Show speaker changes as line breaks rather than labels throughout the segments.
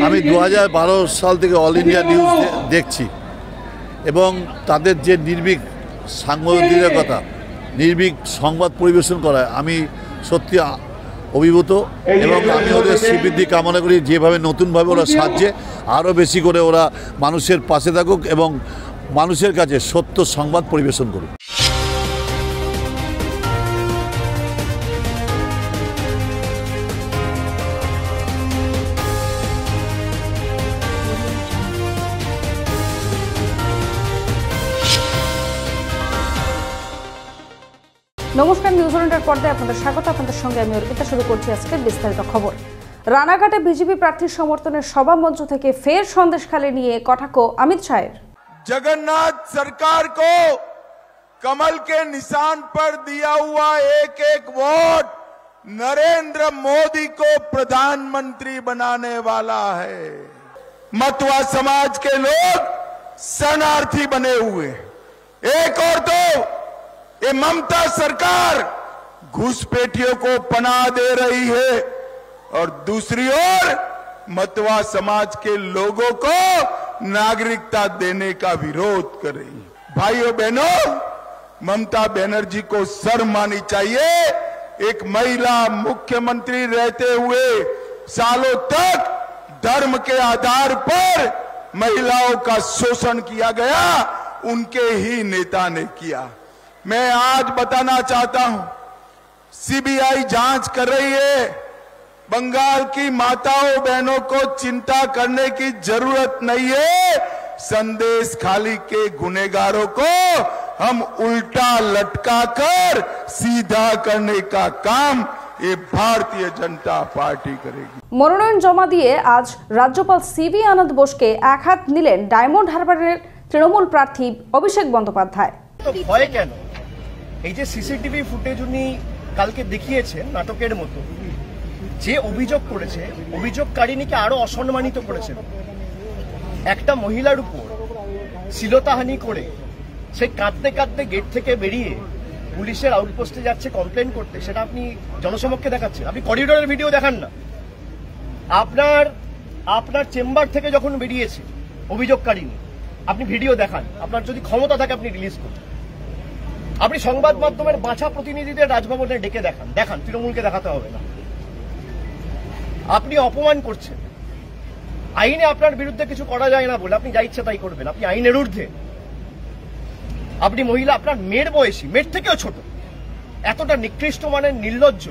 আমি 2012 সাল থেকে অল ইন্ডিয়া নিউজ দেখছি এবং তাদের যে নির্ভীক সাংবাদিকতা, নির্ভীক সংবাদ পরিবেশন করা, আমি সত্যি অভিভূত এবং আমি ওদের শ্রীবৃদ্ধি কামনা করি। যেভাবে নতুনভাবে ওরা সাজছে, আরও বেশি করে ওরা মানুষের পাশে থাকুক এবং মানুষের কাছে সত্য সংবাদ পরিবেশন করুক।
নমস্কার, নিউজ ওয়ার্ল্ডের পর্দায় আপনাদের স্বাগত। আপনাদের সঙ্গে আমি অর্পিতা। শুরু করছি আজকের বিস্তারিত খবর। রানাঘাটে বিজেপি প্রার্থীর সমর্থনের সভা মঞ্চ থেকে ফের সন্দেশখালী নিয়ে কটাক্ষ অমিত শাহের।
जगन्नाथ सरकार को कमल के निशान पर दिया हुआ एक एक वोट नरेंद्र मोदी को प्रधानमंत्री बनाने वाला है। मतवा समाज के लोग शरणार्थी बने हुए। एक और तो ये ममता सरकार घुसपैठियों को पनाह दे रही है और दूसरी ओर मतवा समाज के लोगों को नागरिकता देने का विरोध कर रही है। भाइयों बहनों, ममता बनर्जी को शर्म आनी चाहिए। एक महिला मुख्यमंत्री रहते हुए सालों तक धर्म के आधार पर महिलाओं का शोषण किया गया, उनके ही नेता ने किया। मैं आज बताना चाहता हूं, सीबीआई जांच कर रही है। बंगाल की माताओं बहनों को चिंता करने की जरूरत नहीं है। संदेश खाली के गुनहगारों को हम उल्टा लटकाकर सीधा करने का काम ये भारतीय जनता पार्टी करेगी।
মনোনয়ন জমা দিয়ে আজ রাজ্যপাল সিভি আনন্দ বোসকে এক হাত নিলেন ডায়মন্ড হারবারের তৃণমূল প্রার্থী অভিষেক বন্দ্যোপাধ্যায়।
তো ভয় কেন? এই যে সিসিটিভি ফুটেজ উনি কালকে দেখিয়েছেন নাটকের মতো, যে অভিযোগ করেছে, অভিযোগকারিনীকে আরো অসম্মানিত করেছেন। একটা মহিলার উপর শ্লীলতাহানি করে সে কাঁদতে কাঁদতে গেট থেকে বেরিয়ে পুলিশের আউটপোস্টে যাচ্ছে কমপ্লেন করতে, সেটা আপনি জনসমক্ষে দেখাচ্ছেন। আপনি করিডোরের ভিডিও দেখান না। আপনার চেম্বার থেকে যখন বেরিয়েছে অভিযোগকারিনী, আপনি ভিডিও দেখান। আপনার যদি ক্ষমতা থাকে আপনি রিলিজ করুন। আপনি সংবাদ মাধ্যমের বাঁচা প্রতিনিধিদের রাজভবনে ডেকে দেখান। তৃণমূলকে দেখাতে হবে না। আপনি অপমান করছেন। আইনে আপনার বিরুদ্ধে কিছু করা যায় না বলে আপনি যা ইচ্ছা তাই করবেন। আপনি আইনের ঊর্ধ্বে। আপনি মহিলা, আপনার মেয়ের বয়সী, মেয়ের থেকেও ছোট, এতটা নিকৃষ্ট মানের নির্লজ্জ,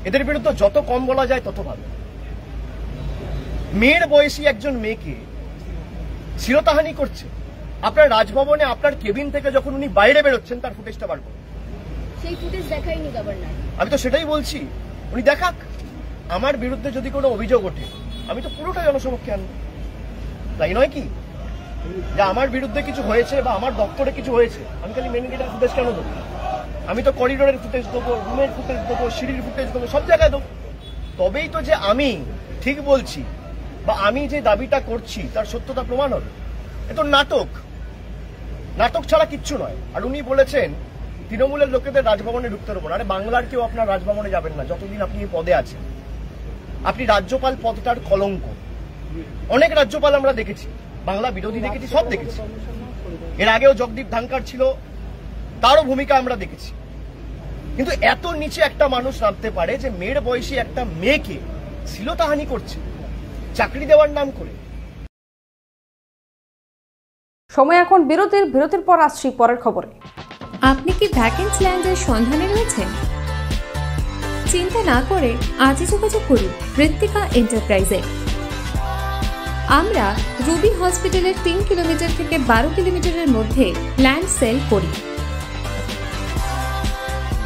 এদের বিরুদ্ধে যত কম বলা যায় তত ভালো। মেয়ের বয়সী একজন মেয়েকে শ্লীলতাহানি করছে আপনার রাজভবনে, আপনার কেবিন থেকে যখন উনি বাইরে বেরোচ্ছেন তার ফুটেজটা বার করুন।
সেই ফুটেজ দেখায়নি গভর্নর।
আমি তো সেটাই বলছি, উনি দেখাক। আমার বিরুদ্ধে যদি কোনো অভিযোগ ওঠে আমি তো পুরোটা জনসমক্ষে আনবো, তাই নয় কি? যে আমার বিরুদ্ধে কিছু হয়েছে বা আমার দপ্তরে কিছু হয়েছে, আমি খালি মেন গেটের ফুটেজ কেন দেবো? আমি তো করিডোরের ফুটেজ দেবো, রুমের ফুটেজ দেবো, সিঁড়ির ফুটেজ দেবো, সব জায়গায় দেবো। তবেই তো যে আমি ঠিক বলছি বা আমি যে দাবিটা করছি তার সত্যতা প্রমাণ হবে। এ তো নাটক, নাটক ছাড়া কিচ্ছু নয়। আর উনি বলেছেন তৃণমূলের লোকেদের রাজভবনে ঢুকতে দেবো না। আরে বাংলার কেউ আপনার রাজভবনে যাবেন না যতদিন আপনি এই পদে আছেন। আপনি রাজ্যপাল পদটার কলঙ্ক। অনেক রাজ্যপাল আমরা দেখেছি, বাংলা বিরোধী দেখেছি, সব দেখেছি। এর আগেও জগদীপ ধানকার ছিল, তারও ভূমিকা আমরা দেখেছি। কিন্তু এত নিচে একটা মানুষ নামতে পারে যে মেয়ের বয়সী একটা মেয়েকে শ্লীলতাহানি করছে চাকরি দেওয়ার নাম করে।
সময় এখন বিরতির পর আসছি পরের খবরে।
আপনি কি ভ্যাকেন্সি ল্যান্ডের সন্ধানে রয়েছেন? চিন্তা না করে আজই যোগাযোগ করুন ঋত্বিকা এন্টারপ্রাইজে। আমরা রুবি হসপিটালের 3 কিলোমিটার থেকে 12 কিলোমিটারের মধ্যে ল্যান্ড সেল করি।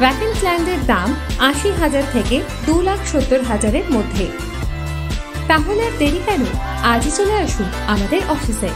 ভ্যাকেন্সি ল্যান্ডের দাম 80,000 থেকে 2,70,000-এর মধ্যে। তাহলে আর দেরি কেন? আজই চলে আসুন আমাদের অফিসে।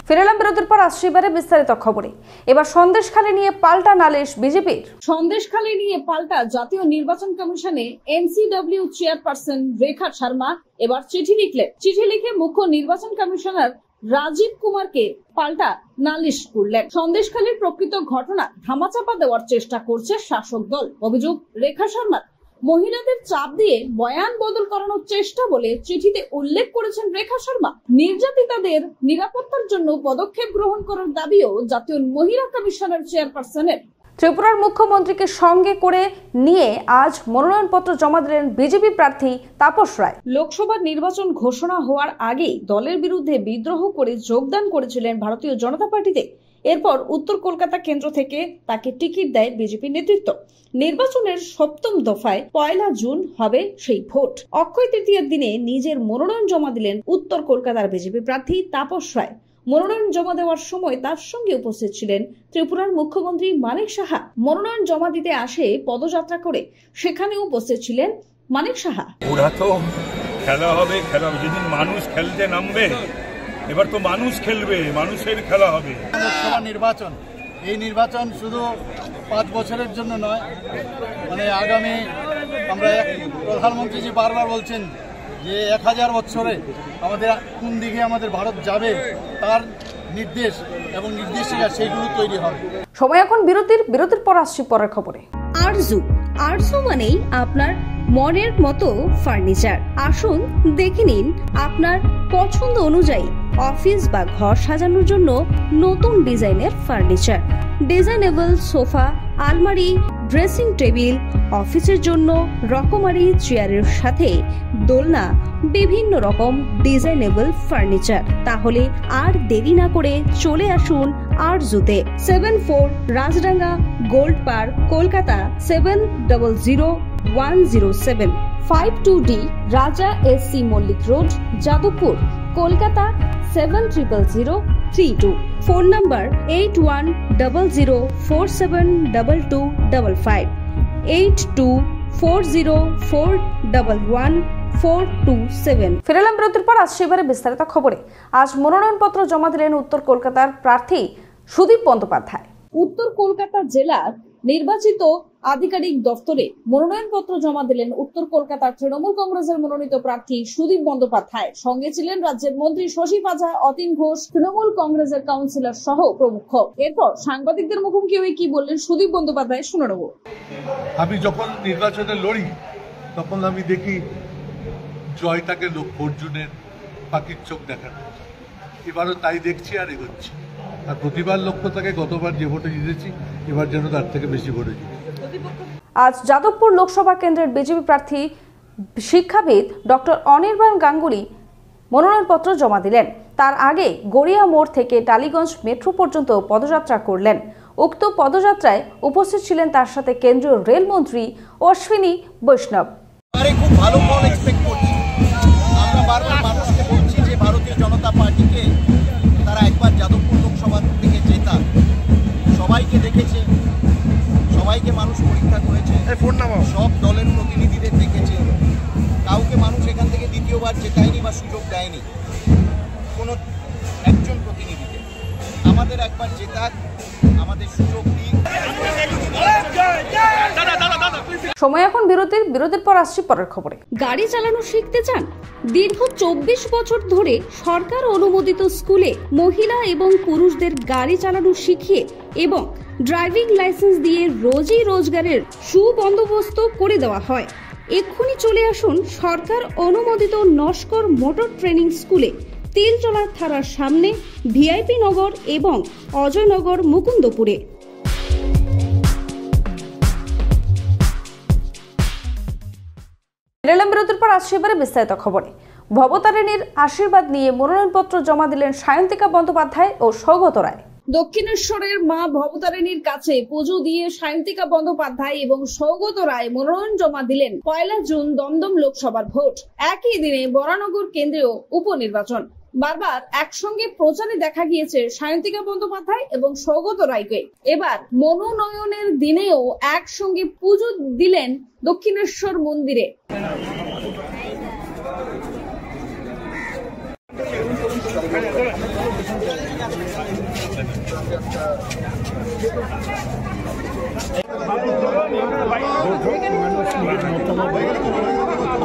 ফিরেলাম বিরতির পর, আসছি এবারে বিস্তারিত খবরে। এবার সন্দেশখালী নিয়ে পাল্টা নালিশ বিজেপির।
সন্দেশখালী নিয়ে পাল্টা জাতীয় নির্বাচন কমিশনে এনসিডব্লিউ চেয়ারপারসন রেখা শর্মা এবার চিঠি লিখলেন। চিঠি লিখে মুখ্য নির্বাচন কমিশনার রাজীব কুমারকে পাল্টা নালিশ করলেন। সন্দেশখালীর প্রকৃত ঘটনা ধামাচাপা দেওয়ার চেষ্টা করছে শাসক দল। অভিযোগ রেখা শর্মার মহিলাদের চাপ দিয়ে বয়ান বদল করানোর চেষ্টা বলে চিঠিতে উল্লেখ করেছেন রেখা শর্মা। নির্যাতিতাদের নিরাপত্তার জন্য পদক্ষেপ গ্রহণ করার দাবিও জাতীয় মহিলা কমিশনের চেয়ারপারসনের।
ত্রিপুরার মুখ্যমন্ত্রীকে সঙ্গে করে নিয়ে আজ মনোনয়নপত্র জমা দিলেন বিজেপি প্রার্থী তাপস রায়।
লোকসভা নির্বাচন ঘোষণা হওয়ার আগেই দলের বিরুদ্ধে বিদ্রোহ করে যোগদান করেছিলেন ভারতীয় জনতা পার্টিতে। এরপর উত্তর কলকাতা কেন্দ্র থেকে তাকে টিকিট দেয় বিজেপি নেতৃত্ব। নির্বাচনের 7ম দফায় 1 জুন হবে সেই ভোট। অক্ষয় তৃতীয়ার দিনে নিজের মনোনয়ন জমা দিলেন উত্তর কলকাতার বিজেপি প্রার্থী তাপস রায়। মনোনয়ন জমা দেওয়ার সময় তার সঙ্গে উপস্থিত ছিলেন ত্রিপুরার মুখ্যমন্ত্রী মানিক সাহা। মনোনয়ন জমা দিতে আসে পদযাত্রা করে, সেখানে উপস্থিত ছিলেন মানিক সাহা।
ওরা তো খেলা হবে, যেদিন মানুষ খেলতে নামবে, এবার তো মানুষ খেলবে, মানুষের খেলা হবে।
লোকসভা নির্বাচন, এই নির্বাচন শুধু 5 বছরের জন্য নয়, মানে আগামী আমরা প্রধানমন্ত্রীজি বারবার বলছেন যে 1000 বছরে আমাদের কোন দিকে আমাদের ভারত যাবে তার নির্দেশ এবং নির্দেশিকা সেইগুলো তৈরি হবে।
সময় এখন বিরতির পর আসছি পরের খবরে।
আরজু মানেই আপনার মনের মতো ফার্নিচার। আসুন দেখে নিন আপনার পছন্দ অনুযায়ী অফিস বা ঘর সাজানোর জন্য নতুন ডিজাইনের ফার্নিচার। ডিজাইনেবল সোফা, আলমারি, ড্রেসিং টেবিল, অফিসের জন্য রকমারি চেয়ারের সাথে দোলনা, বিভিন্ন রকম ডিজাইনেবল ফার্নিচার। তাহলে আর দেরি না করে চলে আসুন আরজুতে। 74 Rajdanga Gold Park, Kolkata 700107।
52D Raja SC Mullick Road, Jadavpur, Kolkata 700032।
Phone number 8100472255, 8240411427।
ফিরলাম বিরতির পর আসছে এবারে বিস্তারিত খবরে। আজ মনোনয়নপত্র জমা দিলেন উত্তর কলকাতার প্রার্থী সুদীপ বন্দ্যোপাধ্যায়।
উত্তর কলকাতা জেলার নির্বাচিত আধিকারিক দফতরে মনোনয়নপত্র জমা দিলেন উত্তর কলকাতার তৃণমূল কংগ্রেসের মনোনীত প্রার্থী সুদীপ বন্দ্যোপাধ্যায়। সঙ্গে ছিলেন রাজ্যের মন্ত্রী শশী পাজা, অতীন ঘোষ, তৃণমূল কংগ্রেসের কাউন্সিলর সহ প্রমুখ। এরপর সাংবাদিকদের মুখোমুখি হয়ে কি বললেন সুদীপ বন্দ্যোপাধ্যায় শুনে নেব।
আমি যখন নির্বাচনে লড়ি তখন আমি দেখি জয়টাকে অর্জুনের পাখির চোখ দেখানো। এবারও তাই দেখছি আর এগোচ্ছি। আর প্রতিবার লক্ষ্য থাকে গতবার যে ভোটে জিতেছি এবার যেন তার থেকে বেশি ভোটে জিতেছি।
আজ যাদবপুর লোকসভা কেন্দ্রের বিজেপি প্রার্থী শিক্ষাবিদ ডক্টর অনির্বাণ গাঙ্গুলি মনোনয়নপত্র জমা দিলেন। তার আগে গড়িয়া মোড় থেকে টালিগঞ্জ মেট্রো পর্যন্ত পদযাত্রা করলেন। উক্ত পদযাত্রায় উপস্থিত ছিলেন তার সাথে কেন্দ্রীয় রেলমন্ত্রী অশ্বিনী বৈষ্ণব।
খুব ভালো ফল এক্সপেক্ট করছি। আমরা বারবার মানুষকে বলছি যে ভারতীয় জনতা পার্টিকে তারা একবার যাদবপুর লোকসভা থেকে জেতা। সবাইকে দেখেছে, সবাইকে মানুষ পরীক্ষা করেছে, সব দলের প্রতিনিধিদের দেখেছে। কাউকে মানুষ এখান থেকে দ্বিতীয়বার জেতায়নি বা সুযোগ দেয়নি কোনো একজন প্রতিনিধিকে। আমাদের একবার জেতাক, আমাদের সুযোগ দিন।
সময় এখন বিরতির পর আসছি পরের খবরে।
গাড়ি চালানো শিখতে চান? দীর্ঘ 24 বছর ধরে সরকার অনুমোদিত স্কুলে মহিলা এবং পুরুষদের গাড়ি চালানো শিখিয়ে এবং ড্রাইভিং লাইসেন্স দিয়ে রোজি রোজগারের সুবন্দোবস্ত করে দেওয়া হয়। এক্ষুনি চলে আসুন সরকার অনুমোদিত নস্কর মোটর ট্রেনিং স্কুলে, তিলচলার থানার সামনে, ভিআইপি নগর এবং অজয়নগর, মুকুন্দপুরে।
ফিরলাম বিরতির পর আসছে এবারে বিস্তারিত খবরে। ভবতারিণীর আশীর্বাদ নিয়ে মনোনয়নপত্র জমা দিলেন সায়ন্তিকা বন্দ্যোপাধ্যায় ও সৌগত রায়।
দক্ষিণেশ্বরের মা ভবতারিণীর কাছে পুজো দিয়ে সায়ন্তিকা বন্দ্যোপাধ্যায় এবং সৌগত রায় মনোনয়ন জমা দিলেন। 1 জুন দমদম লোকসভার ভোট, একই দিনে বরানগর কেন্দ্রীয় উপনির্বাচন। বারবার একসঙ্গে প্রচারে দেখা গিয়েছে সায়ন্তিকা বন্দ্যোপাধ্যায় এবং সৌগত রায়কে। এবার মনোনয়নের দিনেও একসঙ্গে পুজো দিলেন দক্ষিণেশ্বর মন্দিরে।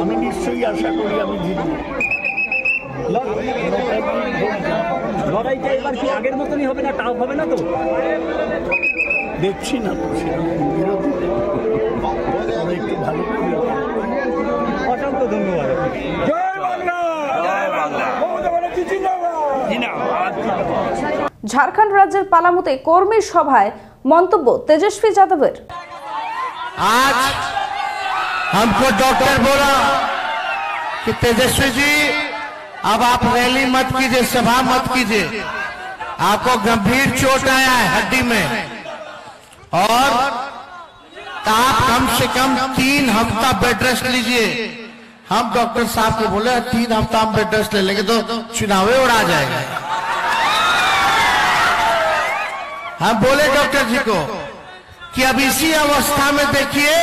আমি নিশ্চয়ই আশা করি আমি জিতব। লড়াইটা এবার কি আগের মতনই হবে না? টাফ হবে না তো? দেখছি না তো সেরকম বিরোধী অনেক একটু ভালো অসংখ্য ধন্যবাদ।
ঝাড়খণ্ড রাজ্যের পালামুতে কর্মী সভায় মন্তব্য তেজস্वी যাদবের।
आज हमको डॉक्टर बोला कि तेजस्वी जी अब आप रैली मत कीजिए, सभा मत कीजिए, आपको गंभीर चोट आया है हड्डी में और आप कम से कम 3 हफ्ता बेड रेस्ट लीजिए। हम डॉक्टर साहब को बोले 3 हफ्ता हम बेड रेस्ट ले लेंगे तो चुनावे उड़ा जाएगा। हम बोले डॉक्टर जी को कि अब इसी अवस्था में देखिए,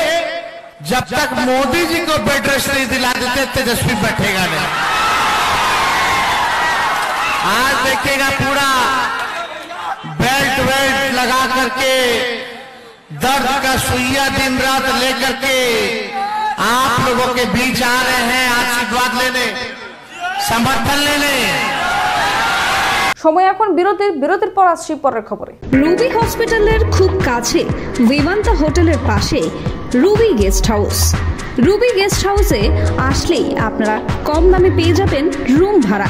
जब तक मोदी जी को बेड रेस्ट नहीं दिला देते तेजस्वी बैठेगा नहीं। आज देखिएगा पूरा बेल्ट लगा करके दर्द का सुइया दिन रात लेकर के आप लोगों के बीच आ रहे हैं आशीर्वाद लेने, समर्थन लेने।
সময় এখন বিরতির পর আসছি পরের খবরে।
রুবি হসপিটালের খুব কাছে বিমান্তা হোটেলের পাশে Ruby guest house. Ruby guest হাউসে আসলেই আপনারা কম দামে পেয়ে যাবেন রুম ভাড়া।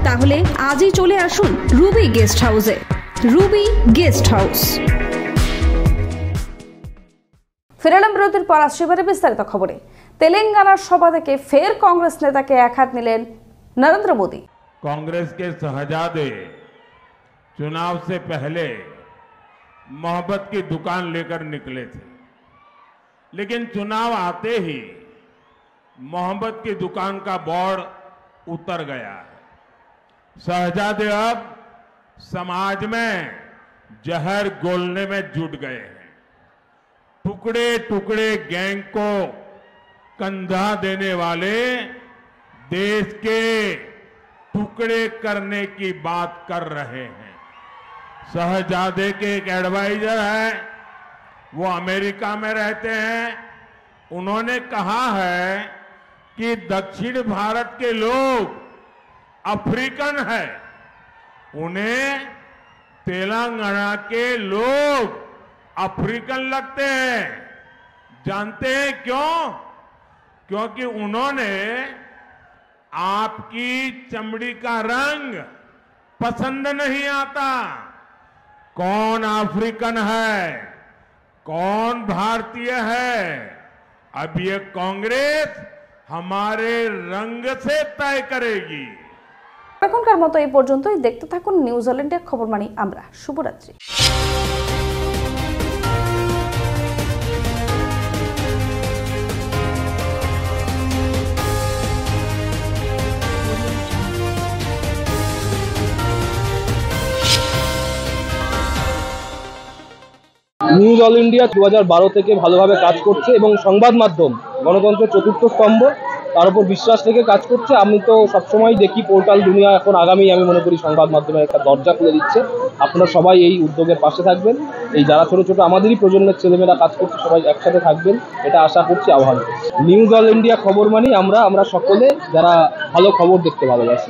তাহলে আজই চলে আসুন রুবি গেস্ট হাউসে। Ruby guest house.
ফিরেলাম বিরতির পর আসছি এবারে বিস্তারিত খবরে। তেলেঙ্গানার সভা থেকে ফের কংগ্রেস নেতাকে এক হাত নিলেন নরেন্দ্র মোদী।
कांग्रेस के शहजादे चुनाव से पहले मोहब्बत की दुकान लेकर निकले थे, लेकिन चुनाव आते ही मोहब्बत की दुकान का बोर्ड उतर गया है। शहजादे अब समाज में जहर घोलने में जुट गए हैं। टुकड़े टुकड़े गैंग को कंधा देने वाले देश के टुकड़े करने की बात कर रहे हैं। शहजादे के एक एडवाइजर है, वो अमेरिका में रहते हैं। उन्होंने कहा है कि दक्षिण भारत के लोग अफ्रीकन है, उन्हें तेलंगाना के लोग अफ्रीकन लगते हैं। जानते हैं क्यों? क्योंकि उन्होंने आपकी चमड़ी का रंग पसंद नहीं आता। कौन अफ्रीकन है, कौन भारतीय है, अब ये कांग्रेस हमारे रंग से तय करेगी।
এখনকার মতো এই পর্যন্তই। দেখতে থাকুন নিউজিল্যান্ডের খবর মানি আমরা। শুভরাত্রি।
নিউজ অল ইন্ডিয়া 2012 থেকে ভালোভাবে কাজ করছে এবং সংবাদ মাধ্যম গণতন্ত্রের চতুর্থ স্তম্ভ, তার উপর বিশ্বাস রেখে কাজ করছে। আমি তো সবসময় দেখি পোর্টাল দুনিয়া এখন আগামী আমি মনে করি সংবাদ মাধ্যমের একটা দরজা খুলে দিচ্ছে। আপনারা সবাই এই উদ্যোগের পাশে থাকবেন। এই যারা ছোট ছোট আমাদেরই প্রজন্মের ছেলেমেয়েরা কাজ করছে সবাই একসাথে থাকবেন, এটা আশা করছি, আহ্বান করছি। নিউজ অল ইন্ডিয়া খবর মানি আমরা সকলে যারা ভালো খবর দেখতে ভালোবাসি।